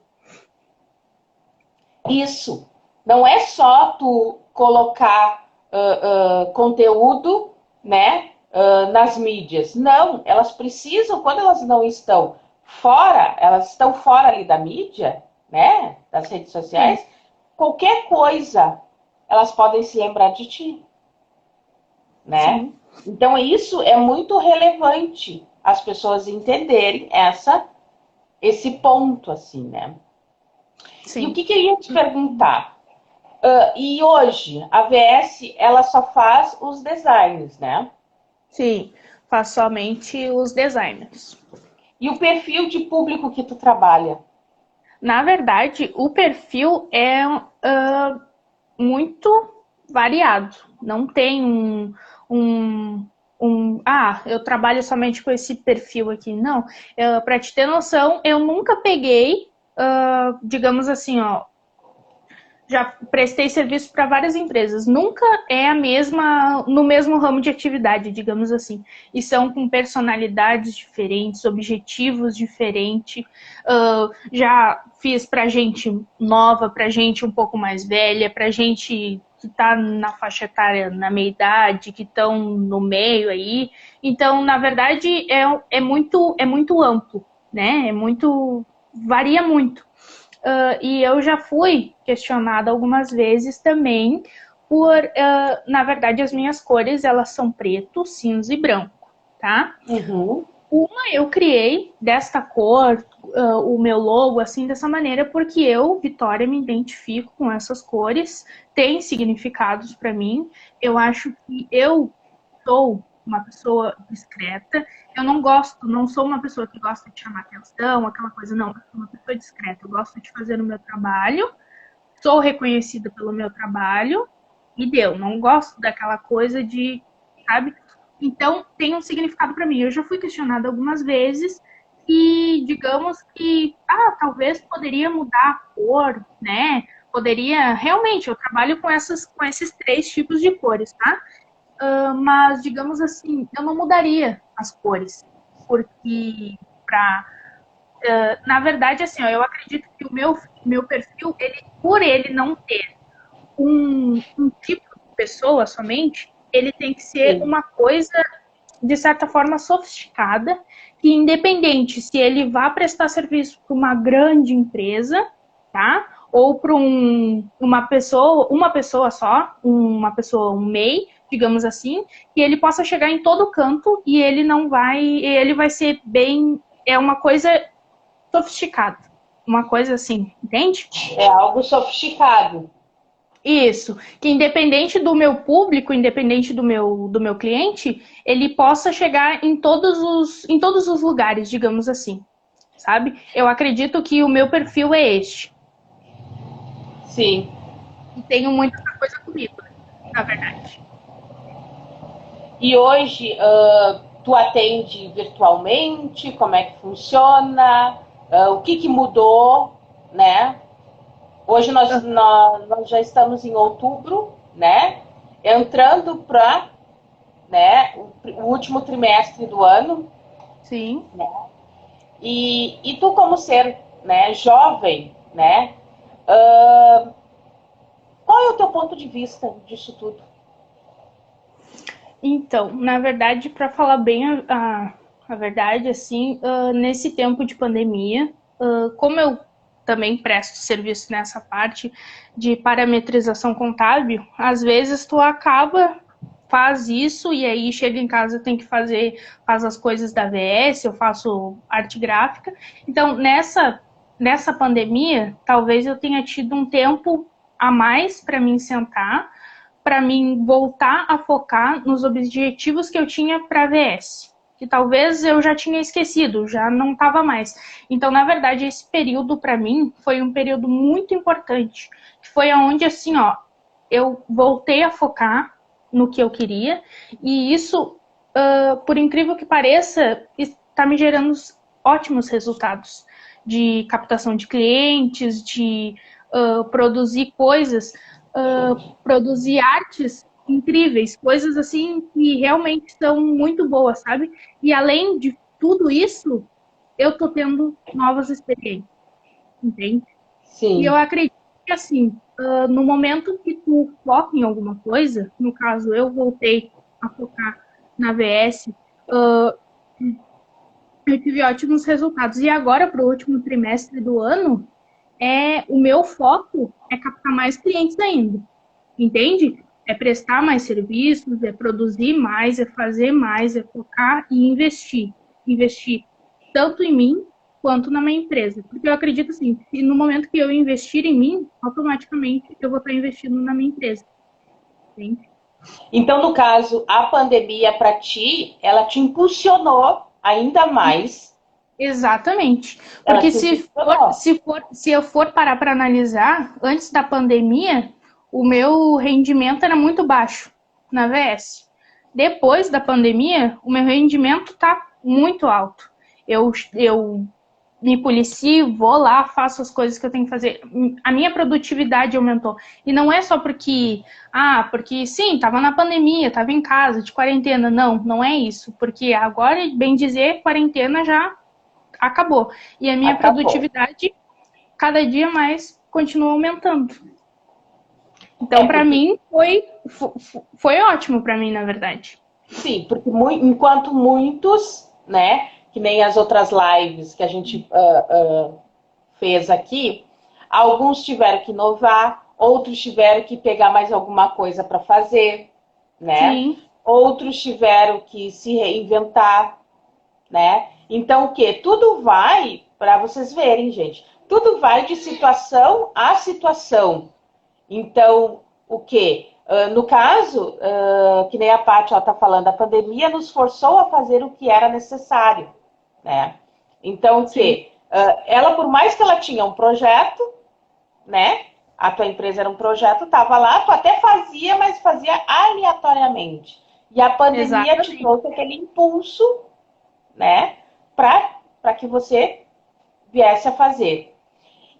Isso. Não é só tu colocar conteúdo, né, nas mídias. Não, elas precisam, quando elas não estão fora, elas estão fora ali da mídia, né, das redes
Sim.
sociais, qualquer coisa, elas podem se lembrar de ti, né?
Sim.
Então isso é muito relevante as pessoas entenderem esse ponto, assim, né? E o
Sim.
que eu ia te perguntar? E hoje, a VS, ela só faz os designs, né?
Sim. Faço somente os designers.
E o perfil de público que tu trabalha?
Na verdade, o perfil é muito variado. Não tem eu trabalho somente com esse perfil aqui. Não. Para te ter noção, eu nunca peguei, digamos assim, ó, já prestei serviço para várias empresas. Nunca é a mesma, no mesmo ramo de atividade, digamos assim. E são com personalidades diferentes, objetivos diferentes. Já fiz para gente nova, para gente um pouco mais velha, para gente que está na faixa etária, na meia idade, que estão no meio aí. Então, na verdade, é muito amplo, né? Varia muito. E eu já fui questionada algumas vezes também na verdade, as minhas cores, elas são preto, cinza e branco, tá?
Uhum.
Uma eu criei desta cor, o meu logo, assim, dessa maneira, porque eu, Vitória, me identifico com essas cores, tem significados para mim. Eu acho que eu sou uma pessoa discreta. Eu não sou uma pessoa que gosta de chamar atenção, aquela coisa, não. Eu sou uma pessoa discreta. Eu gosto de fazer o meu trabalho, sou reconhecida pelo meu trabalho e deu. Não gosto daquela coisa de, sabe? Então, tem um significado para mim. Eu já fui questionada algumas vezes e, digamos que, talvez poderia mudar a cor, né? Poderia, realmente, eu trabalho com esses três tipos de cores, tá? Mas, digamos assim, eu não mudaria as cores, porque na verdade, assim, ó, eu acredito que meu perfil, por ele não ter um tipo de pessoa somente, ele tem que ser
Sim.
uma coisa, de certa forma, sofisticada, que independente se ele vá prestar serviço para uma grande empresa, tá? Ou para uma pessoa só, um MEI, digamos assim, que ele possa chegar em todo canto e ele vai ser bem, é uma coisa sofisticada, uma coisa assim, entende?
É algo sofisticado.
Isso, que independente do meu público, independente do meu cliente, ele possa chegar em todos os lugares, digamos assim, sabe? Eu acredito que o meu perfil é este.
Sim.
E tenho muita coisa comigo, né, na verdade.
E hoje, tu atende virtualmente? Como é que funciona? O que mudou, né? Hoje nós já estamos em outubro, né? Entrando para, né, o último trimestre do ano.
Sim.
E tu como ser, né, jovem, né? Qual é o teu ponto de vista disso tudo?
Então, na verdade, para falar bem a verdade, assim, nesse tempo de pandemia, como eu também presto serviço nessa parte de parametrização contábil, às vezes tu faz isso e aí chega em casa tem que faz as coisas da VS, eu faço arte gráfica. Então, nessa pandemia, talvez eu tenha tido um tempo a mais para mim sentar, para mim voltar a focar nos objetivos que eu tinha para a VS, que talvez eu já tinha esquecido, já não estava mais. Então, na verdade, esse período para mim foi um período muito importante, que foi onde, assim, ó, eu voltei a focar no que eu queria, e isso, por incrível que pareça, está me gerando ótimos resultados de captação de clientes, de produzir coisas, produzir artes incríveis, coisas assim que realmente são muito boas, sabe? E além de tudo isso, eu tô tendo novas experiências, entende? E eu
Sim.
acredito que, assim, no momento que tu foca em alguma coisa, no caso, eu voltei a focar na VS, eu tive ótimos resultados. E agora, para o último trimestre do ano, o meu foco é captar mais clientes ainda, entende? É prestar mais serviços, é produzir mais, é fazer mais, é focar e investir. Investir tanto em mim quanto na minha empresa. Porque eu acredito assim, que no momento que eu investir em mim, automaticamente eu vou estar investindo na minha empresa. Entende?
Então, no caso, a pandemia para ti, ela te impulsionou ainda mais.
Exatamente.
Ela
Porque
te impulsionou.
se eu for parar para analisar, antes da pandemia, o meu rendimento era muito baixo na VS. Depois da pandemia, o meu rendimento está muito alto. Eu me policio, vou lá, faço as coisas que eu tenho que fazer. A minha produtividade aumentou. E não é só porque sim, estava na pandemia, estava em casa, de quarentena. Não, não é isso. Porque agora, bem dizer, quarentena já acabou. E a minha
Acabou.
produtividade, cada dia mais, continua aumentando.
É,
Então, para
porque,
mim, foi ótimo para mim, na verdade.
sim, porque enquanto muitos, né, que nem as outras lives que a gente fez aqui, alguns tiveram que inovar, outros tiveram que pegar mais alguma coisa para fazer, né?
Sim,
Outros tiveram que se reinventar, né? Então o que? Tudo vai, para vocês verem, gente, tudo vai de situação a situação. Então, o que? No caso, que nem a Paty está falando, a pandemia nos forçou a fazer o que era necessário, né? Então, o
sim,
que? Ela, por mais que ela tinha um projeto, né? A tua empresa era um projeto, estava lá, tu até fazia, mas fazia aleatoriamente. E a pandemia te
exatamente.
trouxe aquele impulso, né? Para que você viesse a fazer.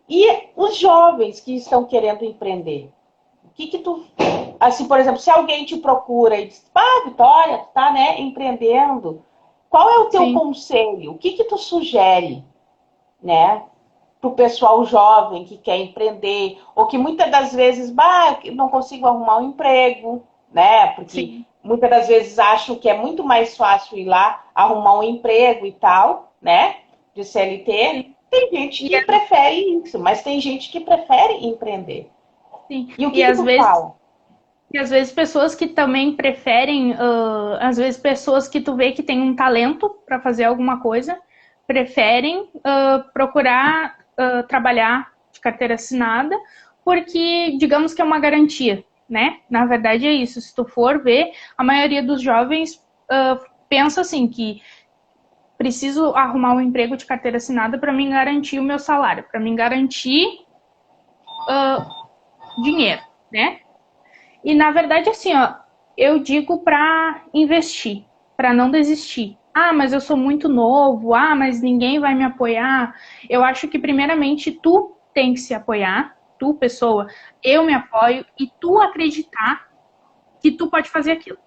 E os jovens que estão querendo empreender, o que tu, assim, por exemplo, se alguém te procura e diz, Vitória, tu tá, né, empreendendo, qual é o teu
Sim.
conselho? O que tu sugere, né, pro pessoal jovem que quer empreender, ou que muitas das vezes, não consigo arrumar um emprego, né, porque
Sim,
muitas das vezes acham que é muito mais fácil ir lá arrumar um emprego e tal, né, de CLT.
sim.
Tem gente
E,
que prefere isso, mas tem gente que prefere empreender.
sim.
E o
E
que
às
tu
vezes,
fala?
pessoas que também preferem, às vezes pessoas que tu vê que tem um talento para fazer alguma coisa, preferem procurar trabalhar de carteira assinada, porque digamos que é uma garantia, né? Na verdade é isso. Se tu for ver, a maioria dos jovens pensa assim que preciso arrumar um emprego de carteira assinada para me garantir o meu salário, para me garantir dinheiro, né? E na verdade, assim, ó, eu digo para investir, para não desistir. Ah, mas eu sou muito novo. Ah, mas ninguém vai me apoiar. Eu acho que primeiramente tu tem que se apoiar, tu, pessoa, eu me apoio e tu acreditar que tu pode fazer aquilo.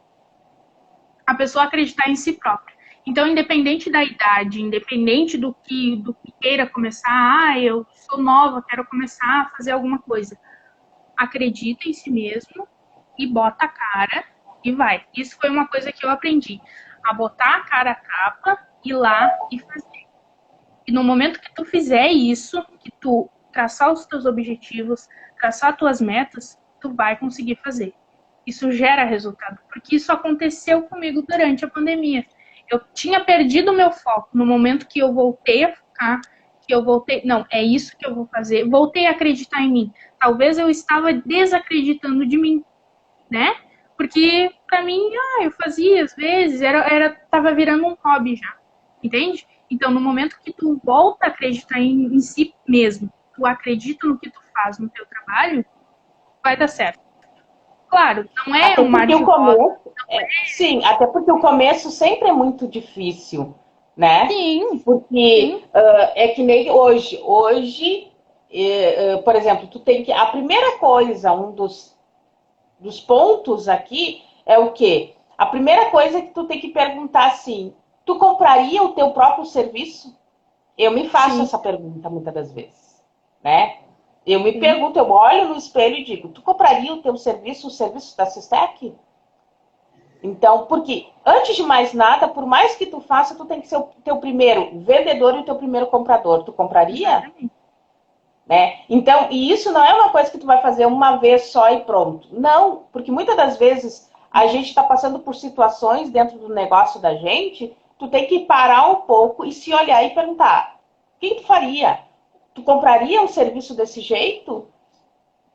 A pessoa acreditar em si própria. Então, independente da idade, independente do que queira começar, eu sou nova, quero começar a fazer alguma coisa. Acredita em si mesmo e bota a cara e vai. Isso foi uma coisa que eu aprendi. A botar a cara a capa, ir lá e fazer. E no momento que tu fizer isso, que tu traçar os teus objetivos, traçar as tuas metas, tu vai conseguir fazer. Isso gera resultado, porque isso aconteceu comigo durante a pandemia. Eu tinha perdido o meu foco no momento que eu voltei a focar, que eu voltei, não, é isso que eu vou fazer, voltei a acreditar em mim. Talvez eu estava desacreditando de mim, né? Porque para mim, eu fazia às vezes, tava virando um hobby já, entende? Então, no momento que tu volta a acreditar em si mesmo, tu acredita no que tu faz no teu trabalho, vai dar certo. Claro, não é
Até
um mar
porque
de
o
rosas.
começo, sim, até porque o começo sempre é muito difícil, né?
Sim,
Porque
sim,
é que nem hoje. Hoje, por exemplo, tu tem que. A primeira coisa, um dos pontos aqui é o quê? A primeira coisa é que tu tem que perguntar assim: tu compraria o teu próprio serviço? Eu me faço
sim,
essa pergunta muitas das vezes, né? Eu me
sim,
pergunto, eu olho no espelho e digo: tu compraria o teu serviço, o serviço da Sistec? Então, porque antes de mais nada, por mais que tu faça, tu tem que ser o teu primeiro vendedor e o teu primeiro comprador. Tu compraria?
exatamente.
Né? Então, e isso não é uma coisa que tu vai fazer uma vez só e pronto. Não, porque muitas das vezes a gente está passando por situações dentro do negócio da gente, tu tem que parar um pouco e se olhar e perguntar: o que tu faria? Tu compraria um serviço desse jeito?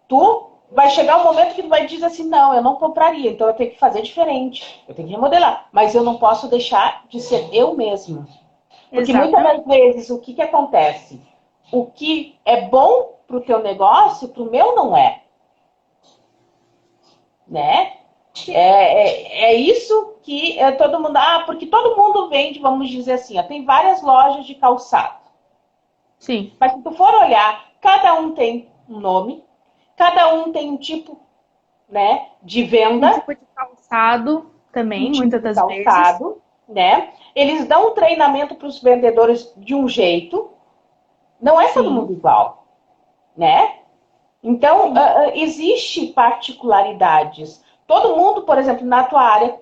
Tu vai chegar um momento que tu vai dizer assim: não, eu não compraria, então eu tenho que fazer diferente, eu tenho que remodelar, mas eu não posso deixar de ser eu mesma. Porque muitas
Exatamente.
das vezes o que acontece? O que é bom para o teu negócio, para o meu não é. Né? É isso que todo mundo. Ah, porque todo mundo vende, vamos dizer assim, ó, tem várias lojas de calçado.
Sim.
Mas se tu for olhar, cada um tem um nome, cada um tem um tipo, né, de
Um
venda,
tipo de calçado
um
também,
tipo
muitas
de
das vezes.
calçado, né? Eles dão um treinamento para os vendedores de um jeito, não é todo
Sim,
mundo igual, né? Então,
sim,
existe particularidades. Todo mundo, por exemplo, na tua área,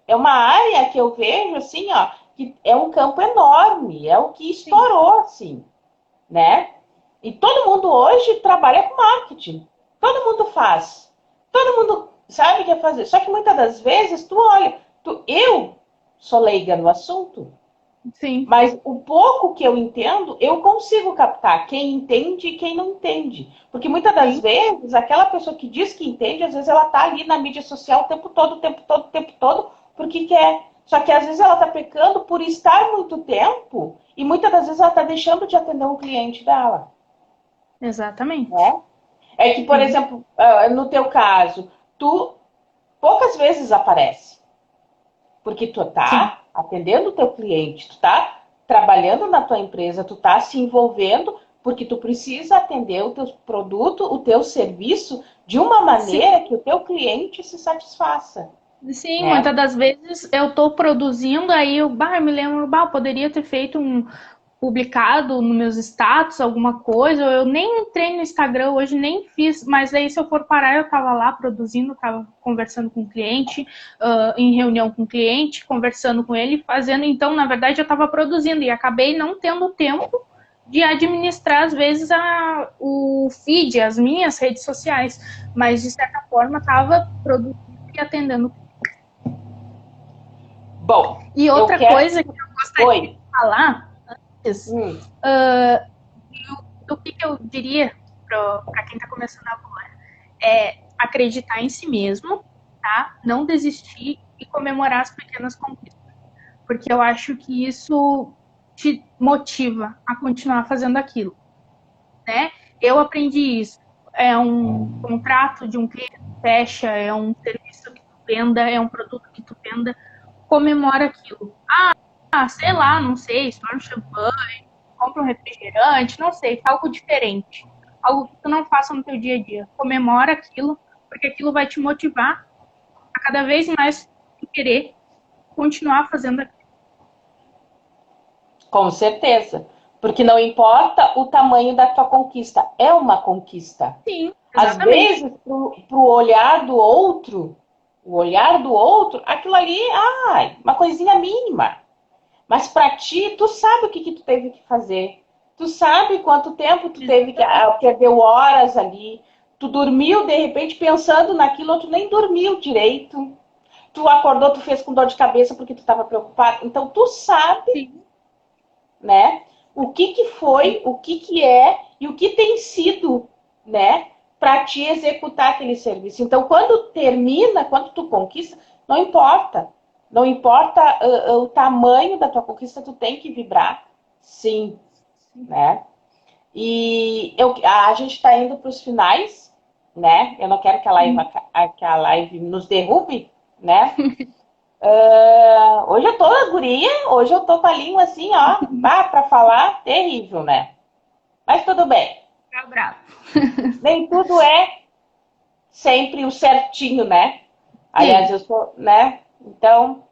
é uma área que eu vejo assim, ó, que é um campo enorme, é o que
sim,
estourou, assim, né? E todo mundo hoje trabalha com marketing. Todo mundo faz. Todo mundo sabe o que é fazer. Só que muitas das vezes tu olha, eu sou leiga no assunto,
sim,
mas o pouco que eu entendo, eu consigo captar quem entende e quem não entende. Porque muitas das
sim.
vezes, aquela pessoa que diz que entende, às vezes ela está ali na mídia social o tempo todo, o tempo todo, o tempo todo, porque quer. Só que às vezes ela está pecando por estar muito tempo e muitas das vezes ela está deixando de atender um cliente dela.
Exatamente.
Né? É que, por
Sim,
exemplo, no teu caso, tu poucas vezes aparece. Porque tu
sim,
tá atendendo o teu cliente, tu tá trabalhando na tua empresa, tu tá se envolvendo, porque tu precisa atender o teu produto, o teu serviço de uma
sim.
maneira que o teu cliente se satisfaça,
Sim,
né?
muitas das vezes eu estou produzindo, aí eu me lembro, eu poderia ter feito publicado nos meus status alguma coisa, eu nem entrei no Instagram hoje, nem fiz, mas aí se eu for parar, eu estava lá produzindo, estava conversando com o cliente, em reunião com o cliente, conversando com ele, fazendo, então, na verdade, eu estava produzindo e acabei não tendo tempo de administrar, às vezes, o feed, as minhas redes sociais, mas, de certa forma, estava produzindo e atendendo.
Bom,
E
eu
outra
quero.
coisa que eu gostaria
Oi.
de falar antes,
Hum.
do que eu diria para quem está começando agora é acreditar em si mesmo, tá? Não desistir e comemorar as pequenas conquistas, porque eu acho que isso te motiva a continuar fazendo aquilo, né? Eu aprendi isso. É um contrato de um cliente que fecha, é um serviço que tu venda, é um produto que tu venda, comemora aquilo. Sei lá, não sei, estoura um champanhe, compra um refrigerante, não sei, algo diferente. Algo que tu não faça no teu dia a dia. Comemora aquilo, porque aquilo vai te motivar a cada vez mais tu querer continuar fazendo aquilo.
Com certeza. Porque não importa o tamanho da tua conquista, é uma conquista.
Sim,
Às
exatamente.
vezes, pro olhar do outro, o olhar do outro, aquilo ali, uma coisinha mínima. Mas para ti, tu sabe o que tu teve que fazer. Tu sabe quanto tempo tu teve que
Exatamente.
perdeu horas ali. Tu dormiu, de repente, pensando naquilo, ou tu nem dormiu direito. Tu acordou, tu fez com dor de cabeça porque tu estava preocupado. Então, tu sabe,
Sim,
né? o que que foi, o que que é e o que tem sido, né, para te executar aquele serviço. Então, quando termina, quando tu conquista, não importa. Não importa o tamanho da tua conquista, tu tem que vibrar, sim, né? E a gente está indo para os finais, né? Eu não quero que a live nos derrube, né? Hoje eu tô guria, hoje eu tô com a língua assim, ó, para falar, terrível, né? Mas tudo bem.
Tá bravo.
Nem tudo é sempre o certinho, né? Aliás,
Sim.
eu sou, né? Então,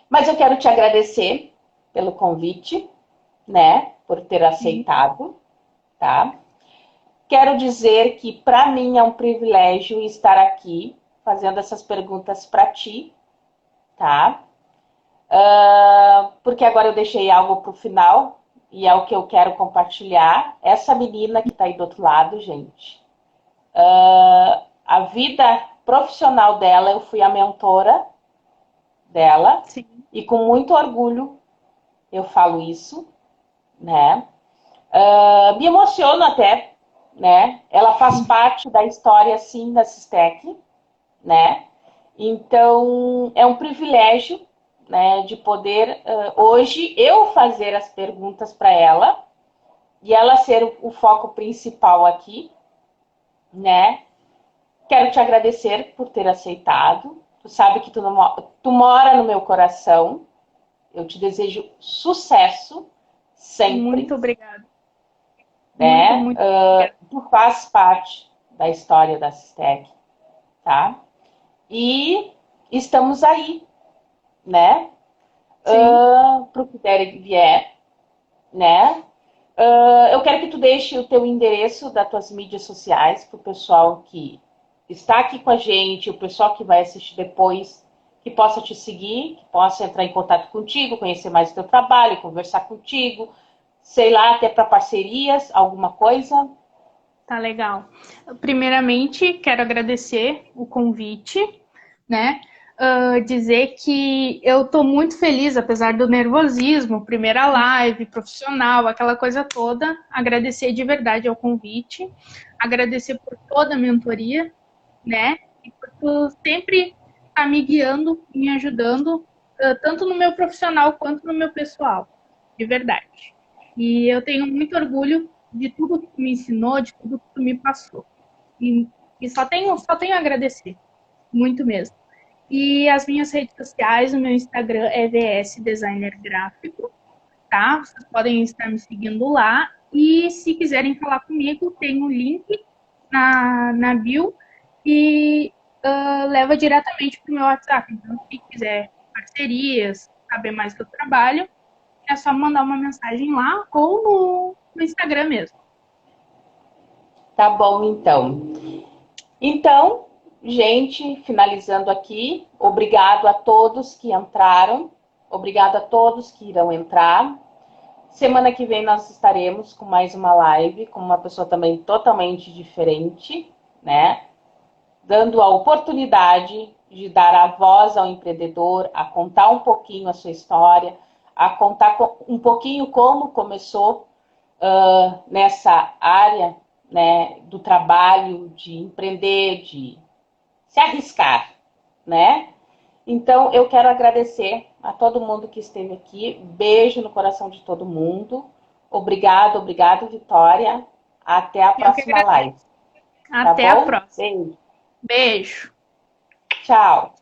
mas eu quero te agradecer pelo convite, né? Por ter
Sim.
aceitado, tá? Quero dizer que para mim é um privilégio estar aqui fazendo essas perguntas para ti, tá? Porque agora eu deixei algo para o final e é o que eu quero compartilhar. Essa menina que está aí do outro lado, gente, a vida profissional dela, eu fui a mentora dela
Sim.
e com muito orgulho eu falo isso, né? Me emociono até, né? Ela faz parte da história, sim, da Sistec, né? Então, é um privilégio, né, de poder, hoje, eu fazer as perguntas para ela e ela ser o foco principal aqui, né? Quero te agradecer por ter aceitado. Tu sabe que tu mora no meu coração. Eu te desejo sucesso
Muito
sempre,
obrigada. Muito,
né?
muito obrigada.
Tu faz parte da história da Sistec, tá? E estamos aí, né?
Sim.
Para o que der e vier, né? Eu quero que tu deixe o teu endereço das tuas mídias sociais para o pessoal que está aqui com a gente, o pessoal que vai assistir depois, que possa te seguir, que possa entrar em contato contigo, conhecer mais o teu trabalho, conversar contigo, sei lá, até para parcerias, alguma coisa.
Tá legal. Primeiramente, quero agradecer o convite, né? Dizer que eu tô muito feliz, apesar do nervosismo, primeira live, profissional, aquela coisa toda. Agradecer de verdade ao convite, agradecer por toda a mentoria, né? E por tu sempre estar me guiando, me ajudando, tanto no meu profissional quanto no meu pessoal, de verdade. E eu tenho muito orgulho de tudo que tu me ensinou, de tudo que tu me passou. E, e só tenho a agradecer, muito mesmo. E as minhas redes sociais, o meu Instagram é VS Designer Gráfico, tá? Vocês podem estar me seguindo lá. E se quiserem falar comigo, tem um link na bio e leva diretamente para o meu WhatsApp. Então, se quiser parcerias, saber mais do trabalho, é só mandar uma mensagem lá ou no Instagram mesmo.
Tá bom, então. Então, gente, finalizando aqui, obrigado a todos que entraram, obrigado a todos que irão entrar. Semana que vem nós estaremos com mais uma live com uma pessoa também totalmente diferente, né? Dando a oportunidade de dar a voz ao empreendedor, a contar um pouquinho a sua história, a contar um pouquinho como começou nessa área, né, do trabalho, de empreender, de se arriscar, né? Então, eu quero agradecer a todo mundo que esteve aqui. Beijo no coração de todo mundo. Obrigado, obrigado, Vitória. Até a
Eu que
próxima
agradeço.
live, tá
Até a
bom?
próxima.
Beijo.
Beijo.
Tchau.